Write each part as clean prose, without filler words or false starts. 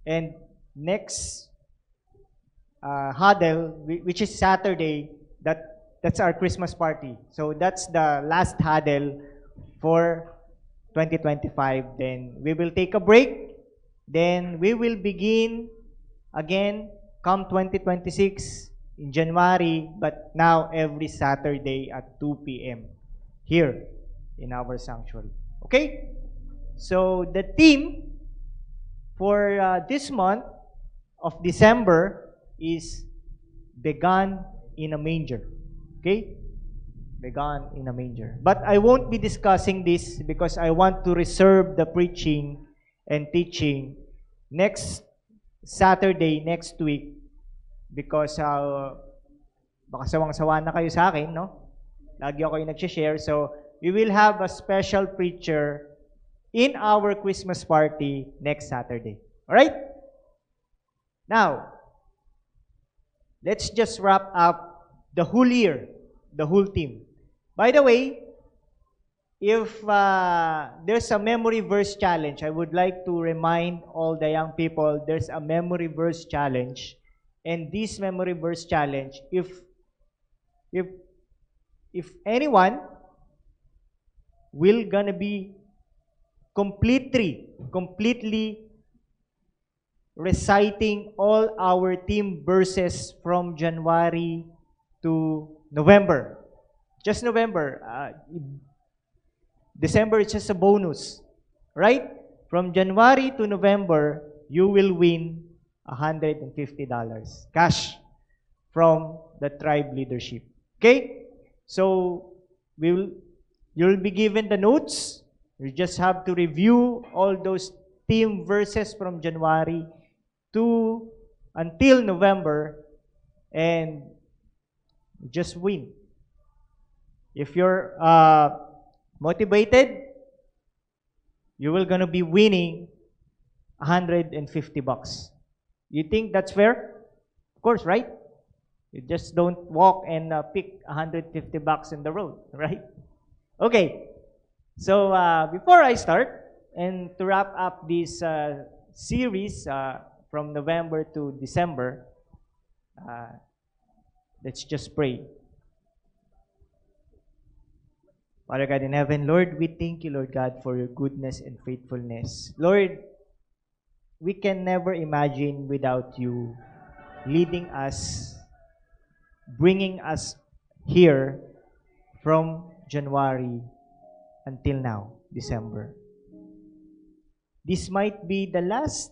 And next huddle, which is Saturday, that's our Christmas party. So that's the last huddle for 2025. Then we will take a break. Then we will begin again come 2026 in January, but now every Saturday at 2 p.m. here in our sanctuary. Okay? So the theme for this month of December is Begun in a Manger. Okay? Begun in a Manger. But I won't be discussing this because I want to reserve the preaching and teaching next Saturday, next week, because baka sawang-sawa na kayo sa akin, no? Lagi ako yung nag-share. So, we will have a special preacher in our Christmas party next Saturday. Alright? Now, let's just wrap up the whole year, the whole team. By the way, if there's a memory verse challenge, I would like to remind all the young people there's a memory verse challenge. And this memory verse challenge, if anyone will gonna be completely reciting all our team verses from January to November. Just November. December is just a bonus. Right? From January to November, you will win $150 cash from the tribe leadership. Okay? So, you'll be given the notes. You just have to review all those theme verses from January to until November and just win. If you're motivated, you will gonna be winning $150. You think that's fair? Of course, right? You just don't walk and pick $150 in the road, right? Okay. So before I start, and to wrap up this series from November to December, let's just pray. Father God in heaven, Lord, we thank you, Lord God, for your goodness and faithfulness. Lord, we can never imagine without you leading us, bringing us here from January until now, December. This might be the last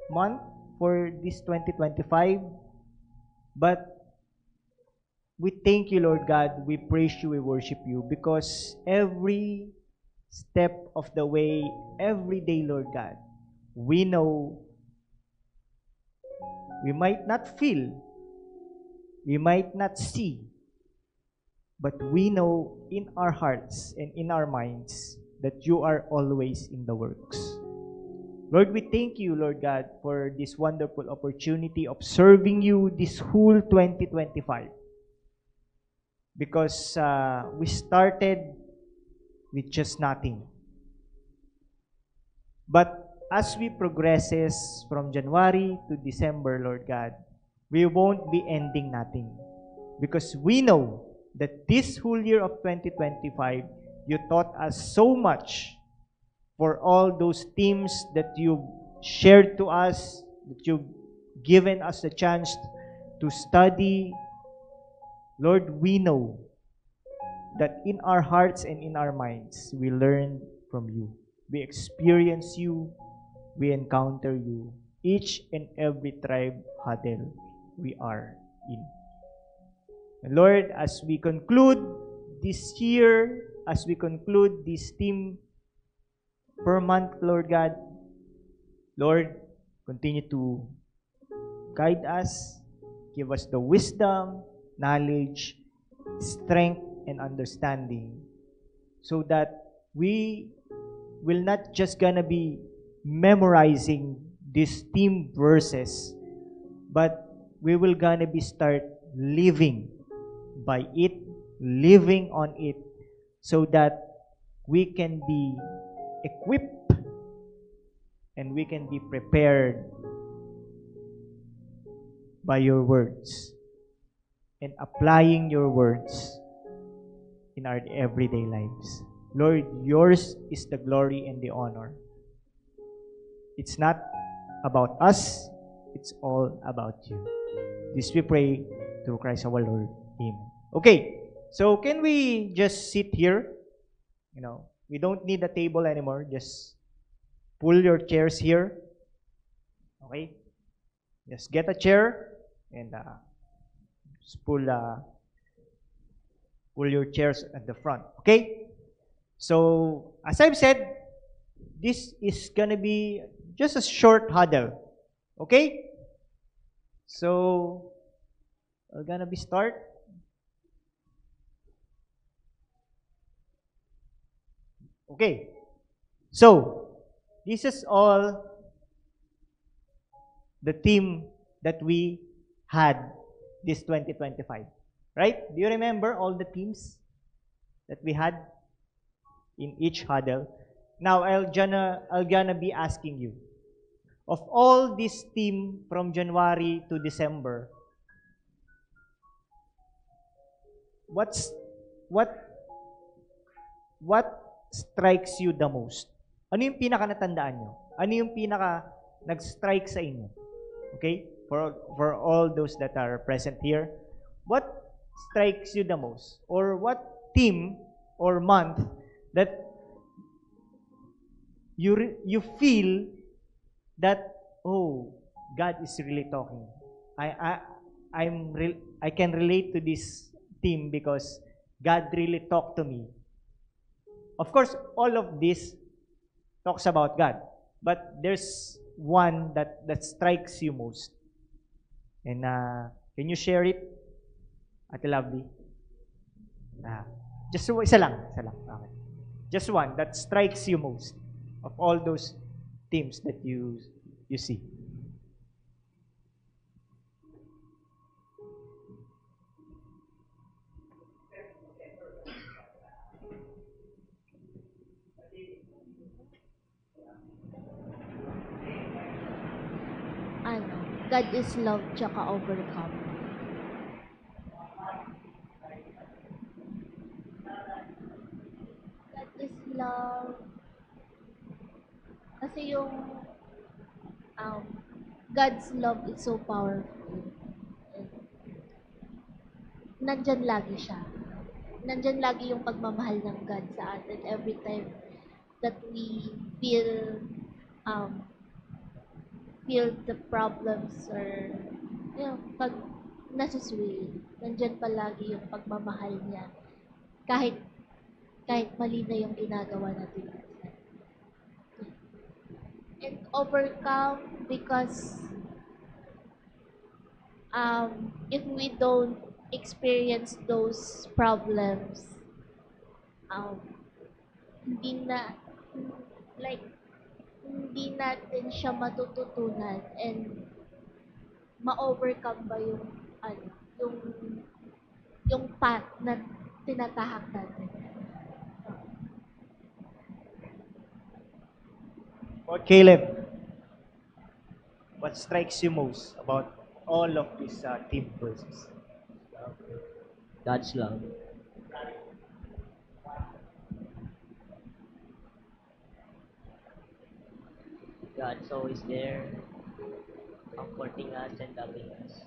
month for this 2025, but we thank you, Lord God. We praise you, we worship you, because every step of the way, every day, Lord God, we know we might not feel, we might not see, but we know in our hearts and in our minds that you are always in the works. Lord, we thank you, Lord God, for this wonderful opportunity of serving you this whole 2025. Because we started with just nothing. But as we progresses from January to December, Lord God, we won't be ending nothing. Because we know that this whole year of 2025, you taught us so much for all those themes that you shared to us, that you've given us the chance to study. Lord, we know that in our hearts and in our minds, we learn from you. We experience you. We encounter you. Each and every tribe huddle we are in. And Lord, as we conclude this year, as we conclude this theme per month, Lord God, Lord, continue to guide us, give us the wisdom, knowledge, strength, and understanding, so that we will not just gonna be memorizing these theme verses, but we will gonna be start living by it, living on it, so that we can be equipped and we can be prepared by your words and applying your words in our everyday lives. Lord, yours is the glory and the honor. It's not about us, it's all about you. This we pray through Christ our Lord. Amen. Okay, so can we just sit here? We don't need a table anymore. Just pull your chairs here. Okay? Just get a chair and just pull your chairs at the front. Okay? So, as I've said, this is gonna be just a short huddle. Okay? So, we're gonna be start. Okay. So, this is all the theme that we had this 2025. Right? Do you remember all the themes that we had in each huddle? Now, I'll gonna be asking you, of all this theme from January to December, what strikes you the most? Ano yung pinaka natandaan nyo? Ano yung pinaka nag-strike sa inyo? Okay? For all those that are present here, what strikes you the most? Or what theme or month that you feel that, oh, God is really talking. I can relate to this theme because God really talked to me. Of course, all of this talks about God, but there's one that strikes you most. And can you share it, Ate Lovely? Just isa lang. Okay. Just one that strikes you most of all those themes that you see. God is love tsaka overcome. God is love. Kasi yung God's love is so powerful. And nandyan lagi siya. Nandyan lagi yung pagmamahal ng God sa atin every time that we feel the problems or pag nasusway, nandyan palagi yung pagmamahal niya kahit mali na yung ginagawa natin. And overcome because if we don't experience those problems, hindi natin siya matututunan and ma-overcome ba yung path na tinatahak natin. About Caleb, what strikes you most about all of these theme verses? God's love. God's always there, comforting us and loving us.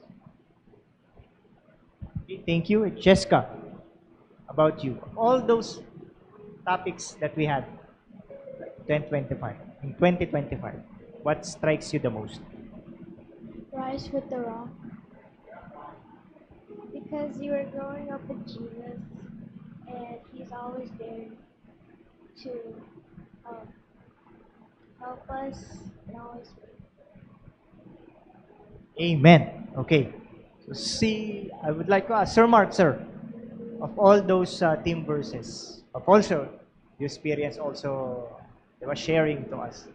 Okay, thank you. Jessica, about you. All those topics that we had in 2025, what strikes you the most? Rise with the Rock. Because you are growing up with Jesus and He's always there to help us and always be. Amen. Okay. So I would like to ask Sir Mark, sir, of all those theme verses, of also you experience also, they were sharing to us.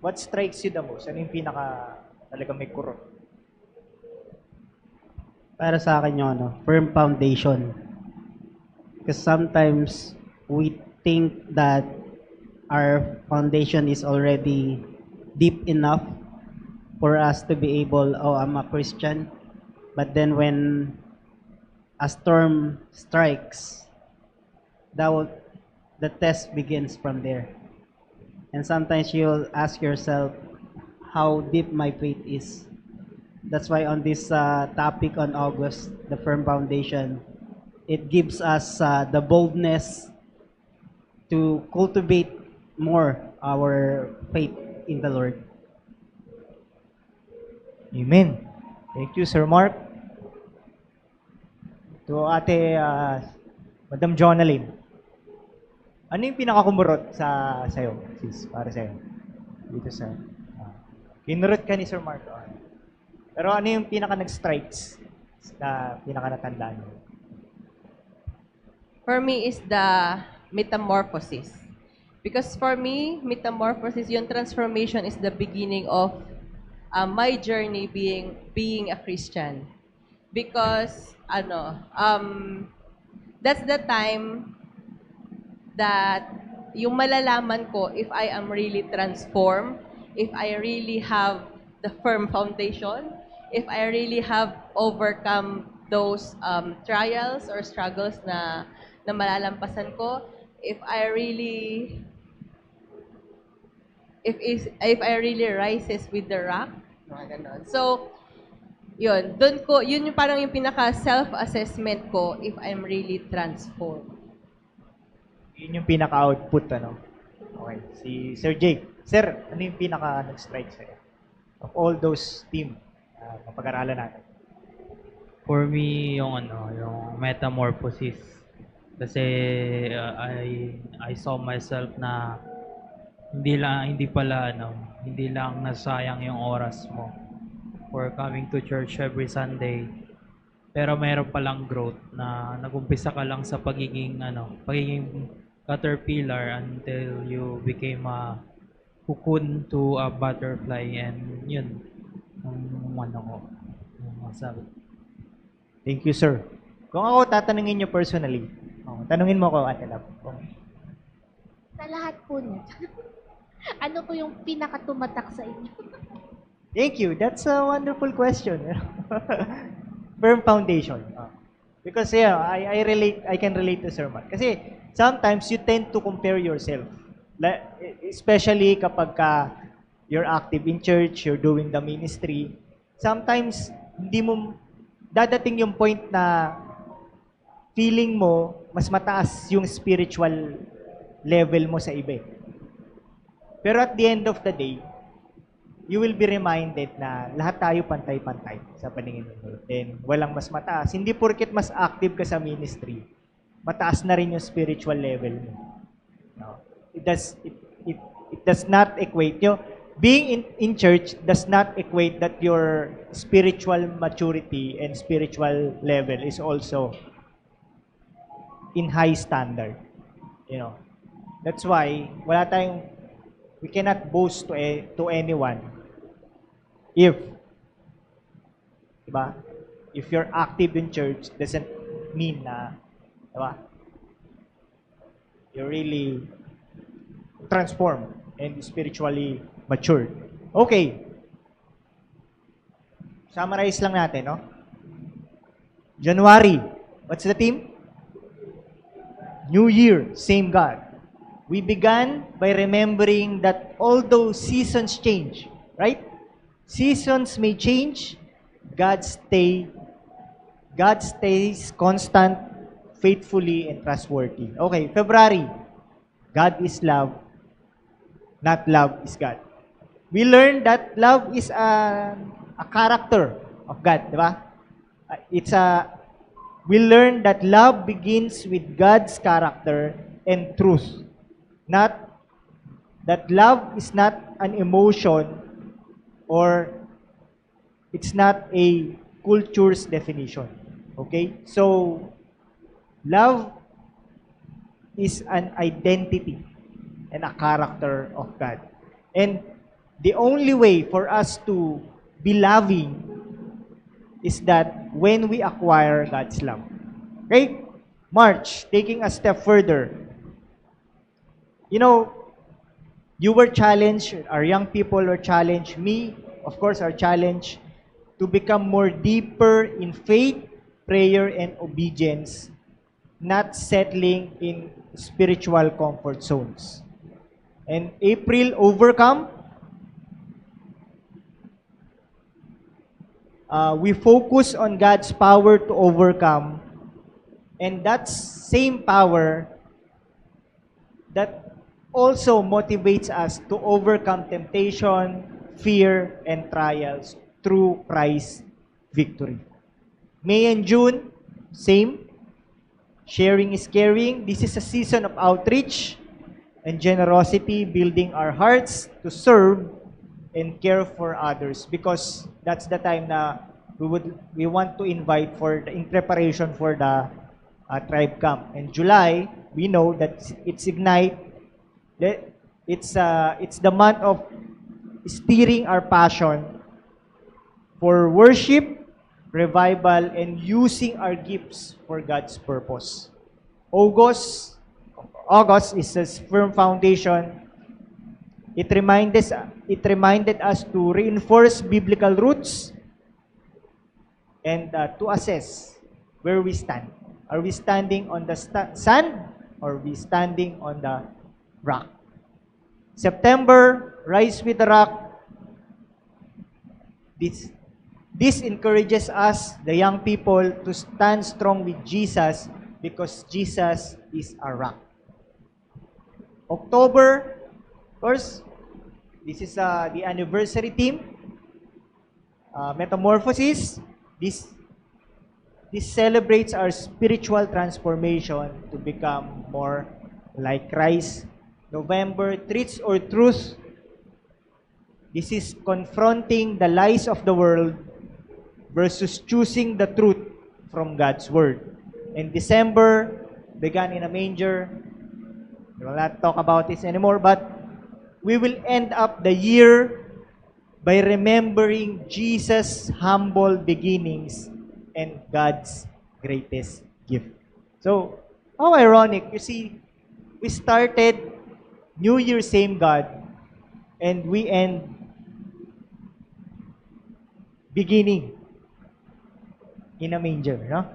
What strikes you the most? Ano yung pinaka talaga may kurot? Para sa akin yung firm foundation. Because sometimes we think that our foundation is already deep enough for us to be able, I'm a Christian, But then when a storm strikes, that will, the test begins from there. And sometimes you'll ask yourself how deep my faith is. That's why on this topic on August, the firm foundation, it gives us the boldness to cultivate more our faith in the Lord. Amen. Thank you, Sir Mark. To Ate Madam Jonalyn. Ano yung pinakakumurot sa sa'yo, sis, para sa'yo? Dito sa... kinurot ka ni Sir Mark. Pero ano yung pinaka nag-strikes na pinaka natandaan mo? For me is the metamorphosis. Because for me, metamorphosis, yung transformation is the beginning of my journey being a Christian. Because that's the time that yung malalaman ko if I am really transformed, if I really have the firm foundation, if I really have overcome those trials or struggles na malalampasan ko, if I really rises with the rock, mga ganon. So, yun yung parang yung pinaka self-assessment ko if I'm really transformed. Yun yung pinaka-output, ano? Okay. Si Sir Jake. Sir, ano yung pinaka nag-strike sa'yo? Of all those team, mapag-aralan natin. For me, yung metamorphosis. Kasi I saw myself na hindi lang nasayang yung oras mo for coming to church every Sunday. Pero mayroon palang growth na nagumpisa ka lang sa pagiging caterpillar until you became a cocoon to a butterfly, and yun yung masabi. Thank you, sir. Kung ako tatanungin nyo personally, tanungin mo ko, Ate Love. Sa lahat po niya. Ano po yung pinakatumatak sa inyo? Thank you. That's a wonderful question. Firm foundation. Because I can relate to Sir Mark. Kasi sometimes you tend to compare yourself. Especially kapag you're active in church, you're doing the ministry. Sometimes hindi mo dadating yung point na feeling mo mas mataas yung spiritual level mo sa iba. Pero at the end of the day, you will be reminded na lahat tayo pantay-pantay sa paningin ng Lord. Then, walang mas mataas. Hindi porket mas active ka sa ministry, mataas na rin yung spiritual level mo. No? It does not equate. Being in church does not equate that your spiritual maturity and spiritual level is also in high standard. That's why we cannot boast to anyone if you're active in church doesn't mean na you're really transformed and spiritually matured. Okay. Summarize lang natin, no? January. What's the theme? New Year, same God. We began by remembering that although seasons change, right? Seasons may change, God stays constant, faithfully, and trustworthy. Okay, February. God is love, not love is God. We learned that love is a character of God, di ba? We learned that love begins with God's character and truth. Not that love is not an emotion or it's not a culture's definition. Okay? So, love is an identity and a character of God. And the only way for us to be loving is that when we acquire God's love. Okay? March, taking a step further. You were challenged, our young people were challenged, me, of course, are challenged to become more deeper in faith, prayer, and obedience, not settling in spiritual comfort zones. And April, overcome. We focus on God's power to overcome, and that same power that also motivates us to overcome temptation, fear, and trials through Christ's victory. May and June, same. Sharing is caring. This is a season of outreach and generosity, building our hearts to serve and care for others, because that's the time na we want to invite in preparation for the tribe camp. And July, we know that it's Ignite. It's the month of steering our passion for worship, revival, and using our gifts for God's purpose. August is a firm foundation. It reminded us to reinforce biblical roots and to assess where we stand. Are we standing on the sand, or are we standing on the rock? September, Rise with the Rock. This encourages us, the young people, to stand strong with Jesus, because Jesus is our rock. October, of course, this is the anniversary theme. Metamorphosis. This celebrates our spiritual transformation to become more like Christ. November, Treats or Truth. This is confronting the lies of the world versus choosing the truth from God's Word. And December, Began in a Manger. We will not talk about this anymore, but we will end up the year by remembering Jesus' humble beginnings and God's greatest gift. So, how ironic. You see, we started New Year, same God, and we end beginning in a manger, no?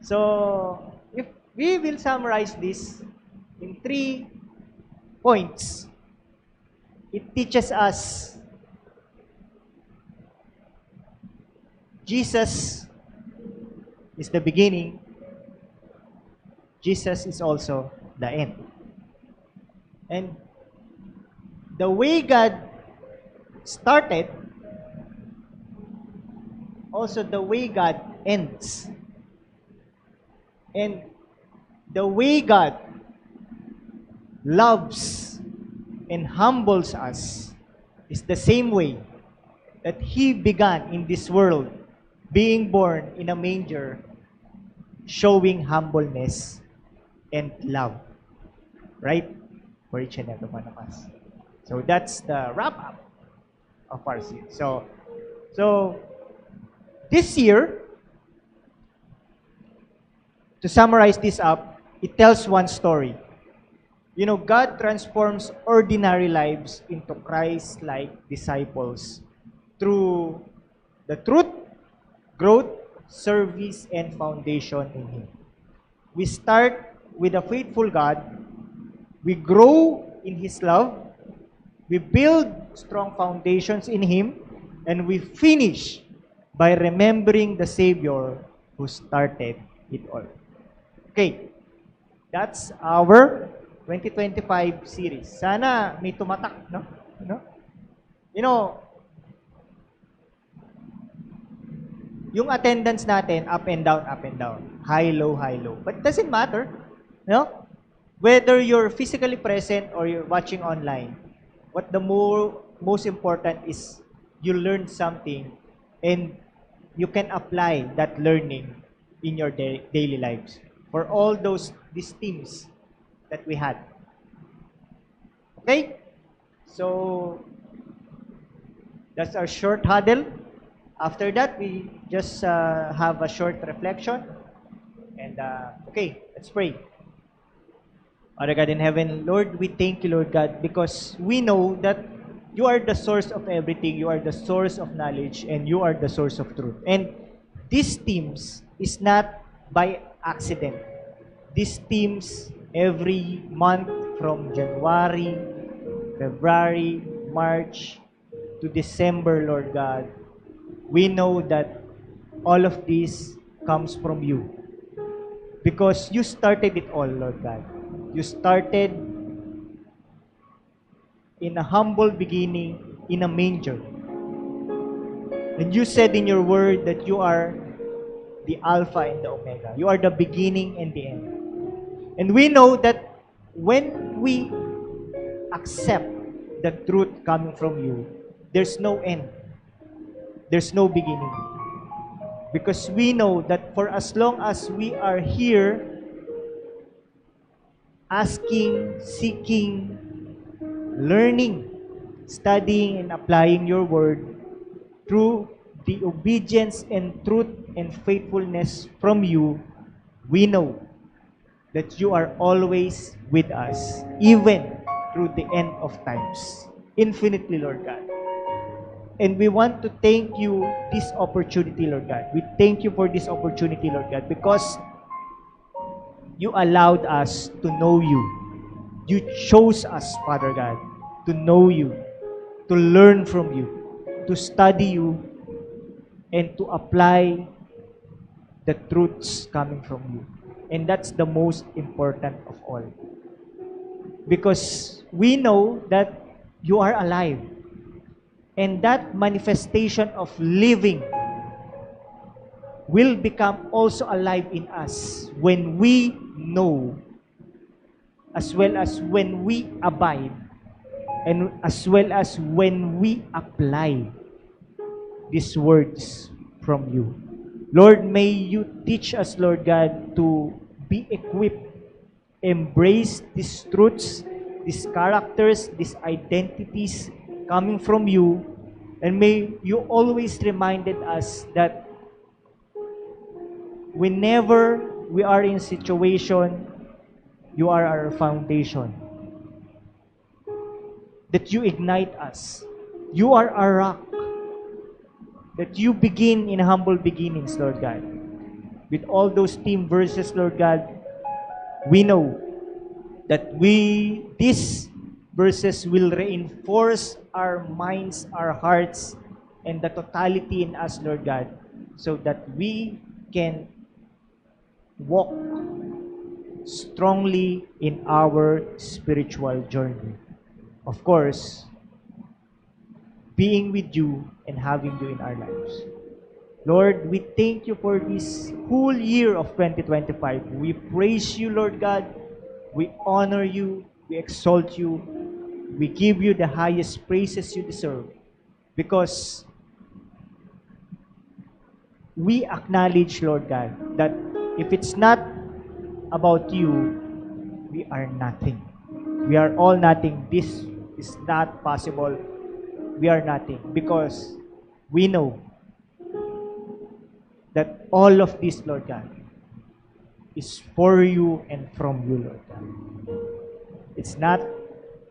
So, if we will summarize this in 3 points, it teaches us Jesus is the beginning. Jesus is also the end. And the way God started, also the way God ends. And the way God loves and humbles us is the same way that He began in this world, being born in a manger, showing humbleness and love. Right? For each and every one of us. So that's the wrap-up of our series. So this year, to summarize this up, it tells one story. You know, God transforms ordinary lives into Christ-like disciples through the truth, growth, service, and foundation in Him. We start with a faithful God. We grow in His love. We build strong foundations in Him. And we finish by remembering the Savior who started it all. Okay, that's our 2025 series. Sana may tumatak, no? You know, yung attendance natin, up and down, high, low, high, low. But it doesn't matter, no? Whether you're physically present or you're watching online, what the most important is you learn something and you can apply that learning in your daily lives. For all these themes that we had. Okay? So, that's our short huddle. After that, we just have a short reflection. And, okay, let's pray. Our God in heaven, Lord, we thank you, Lord God, because we know that You are the source of everything. You are the source of knowledge, and you are the source of truth. And these teams is not by accident. These teams every month from January, February, March to December, Lord God, we know that all of this comes from you. Because you started it all, Lord God. You started in a humble beginning in a manger. And you said in your word that you are the Alpha and the Omega. You are the beginning and the end. And we know that when we accept the truth coming from you, there's no end. There's no beginning. Because we know that for as long as we are here asking, seeking, learning, studying, and applying your word through the obedience and truth and faithfulness from you, we know that you are always with us, even through the end of times. Infinitely, Lord God. And we want to thank you this opportunity, Lord God. We thank you for this opportunity, Lord God, because you allowed us to know you. You chose us, Father God, to know you, to learn from you, to study you, and to apply the truths coming from you. And that's the most important of all. Because we know that you are alive. And that manifestation of living will become also alive in us when we know, as well as when we abide, and as well as when we apply these words from you. Lord, may you teach us, Lord God, to be equipped, embrace these truths, these characters, these identities coming from you, and may you always reminded us that whenever we are in situation, you are our foundation. That you ignite us. You are our rock. That you begin in humble beginnings, Lord God. With all those theme verses, Lord God, we know that these verses will reinforce our minds, our hearts, and the totality in us, Lord God, so that we can walk strongly in our spiritual journey. Of course, being with you and having you in our lives. Lord, we thank you for this whole year of 2025. We praise you, Lord God. We honor you. We exalt you. We give you the highest praises you deserve. Because we acknowledge, Lord God, that if it's not about you, we are nothing. We are all nothing. This is not possible. We are nothing. Because we know that all of this, Lord God, is for you and from you, Lord God. It's not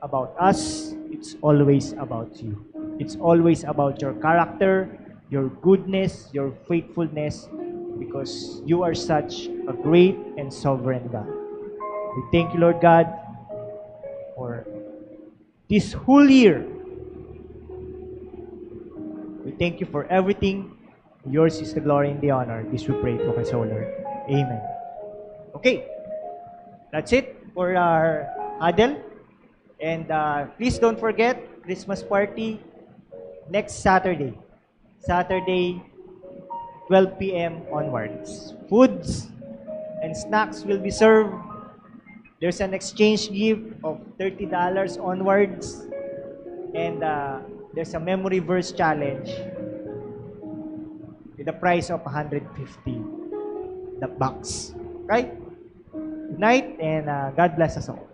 about us. It's always about you. It's always about your character, your goodness, your faithfulness, because you are such a great and sovereign God. We thank you, Lord God, for this whole year. We thank you for everything. Yours is the glory and the honor. This we pray to us, O Lord. Amen. Okay, that's it for our huddle. And please don't forget, Christmas party next Saturday. Saturday, 12 p.m. onwards. Foods and snacks will be served. There's an exchange gift of $30 onwards. And there's a memory verse challenge with a price of $150. The box. Right? Good night, and God bless us all.